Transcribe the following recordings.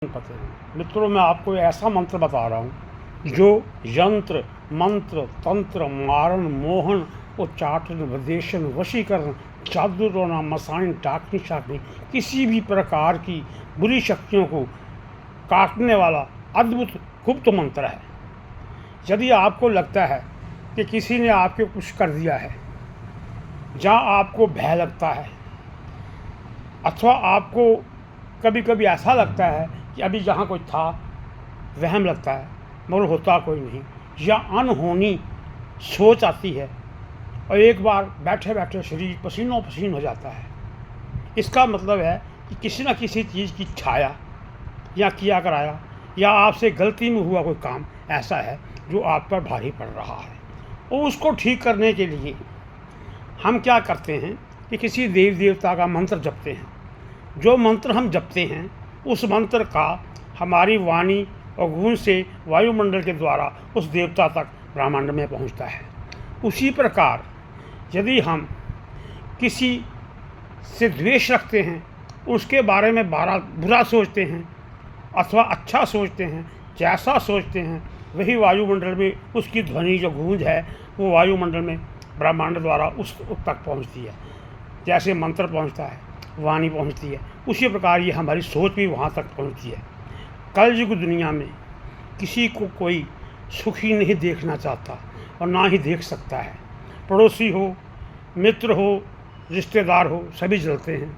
पते मित्रों, मैं आपको ऐसा मंत्र बता रहा हूँ जो यंत्र मंत्र तंत्र मारण मोहन उच्चाटन वदेशन वशीकरण जादू टोना मसाइन डाकनी शाकनी किसी भी प्रकार की बुरी शक्तियों को काटने वाला अद्भुत गुप्त मंत्र है। यदि आपको लगता है कि किसी ने आपके कुछ कर दिया है, जहाँ आपको भय लगता है अथवा आपको कभी कभी ऐसा लगता है कि अभी जहाँ कोई था, वहम लगता है मगर होता कोई नहीं, या अनहोनी सोच आती है और एक बार बैठे बैठे शरीर पसीनों पसीन हो जाता है, इसका मतलब है कि किसी न किसी चीज़ की छाया या किया कराया या आपसे गलती में हुआ कोई काम ऐसा है जो आप पर भारी पड़ रहा है। और उसको ठीक करने के लिए हम क्या करते हैं कि किसी देव देवता का मंत्र जपते हैं। जो मंत्र हम जपते हैं उस मंत्र का हमारी वाणी और गूंज से वायुमंडल के द्वारा उस देवता तक ब्रह्मांड में पहुंचता है। उसी प्रकार यदि हम किसी से द्वेष रखते हैं, उसके बारे में बुरा सोचते हैं अथवा अच्छा सोचते हैं, जैसा सोचते हैं वही वायुमंडल में उसकी ध्वनि जो गूंज है वो वायुमंडल में ब्रह्मांड द्वारा उस तक पहुंचती है। जैसे मंत्र पहुंचता है, वाणी पहुंचती है, उसी प्रकार ये हमारी सोच भी वहाँ तक पहुंचती है। कलयुग दुनिया में किसी को कोई सुखी नहीं देखना चाहता और ना ही देख सकता है। पड़ोसी हो, मित्र हो, रिश्तेदार हो, सभी जलते हैं।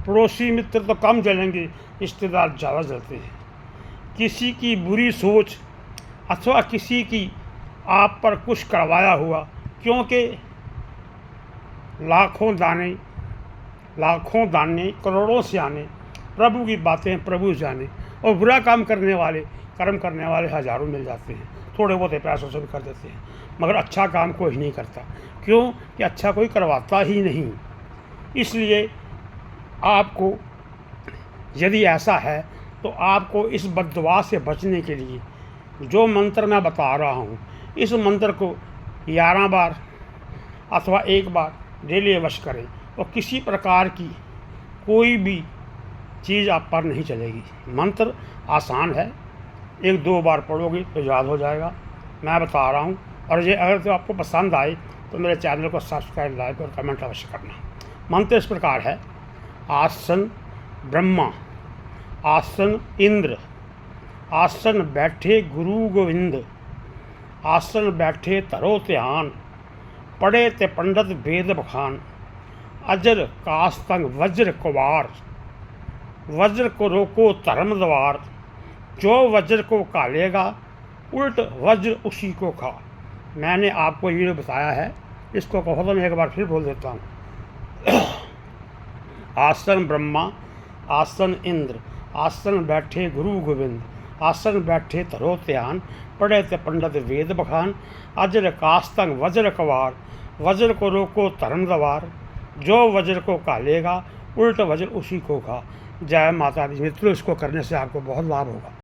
पड़ोसी मित्र तो कम जलेंगे, रिश्तेदार ज़्यादा जलते हैं। किसी की बुरी सोच अथवा किसी की आप पर कुछ करवाया हुआ, क्योंकि लाखों दाने करोड़ों से आने, प्रभु की बातें प्रभु जाने, और बुरा काम करने वाले कर्म करने वाले हज़ारों मिल जाते हैं। थोड़े बहुत पैसों से भी कर देते हैं मगर अच्छा काम कोई नहीं करता, क्यों कि अच्छा कोई करवाता ही नहीं। इसलिए आपको यदि ऐसा है तो आपको इस बद्दुआ से बचने के लिए जो मंत्र मैं बता रहा हूँ, इस मंत्र को 11 बार अथवा 1 बार डेली अवश्य करें और किसी प्रकार की कोई भी चीज़ आप पर नहीं चलेगी। मंत्र आसान है, 1-2 बार पढ़ोगे तो याद हो जाएगा। मैं बता रहा हूँ, और ये अगर तो आपको पसंद आए तो मेरे चैनल को सब्सक्राइब, लाइक और कमेंट अवश्य करना। मंत्र इस प्रकार है: आसन ब्रह्मा, आसन इंद्र, आसन बैठे गुरु गोविंद, आसन बैठे तरो ध्यान, पढ़े ते पंडित वेद बखान, अजर कास्तंग वज्र कुवार, वज्र को रोको धर्म द्वार, जो वज्र को कालेगा उल्ट वज्र उसी को खा। मैंने आपको ये बताया है, इसको कहो तो मैं एक बार फिर बोल देता हूँ। आसन ब्रह्मा, आसन इंद्र, आसन बैठे गुरु गोविंद, आसन बैठे धरो ध्यान, पढ़े ते पंडित वेद बखान, अजर कास्तंग वज्र कुवार, वज्र को रोको धर्म द्वार, जो वज्र को कालेगा उल्ट वज्र उसी को खा। जय माता दी। मित्रों, इसको करने से आपको बहुत लाभ होगा।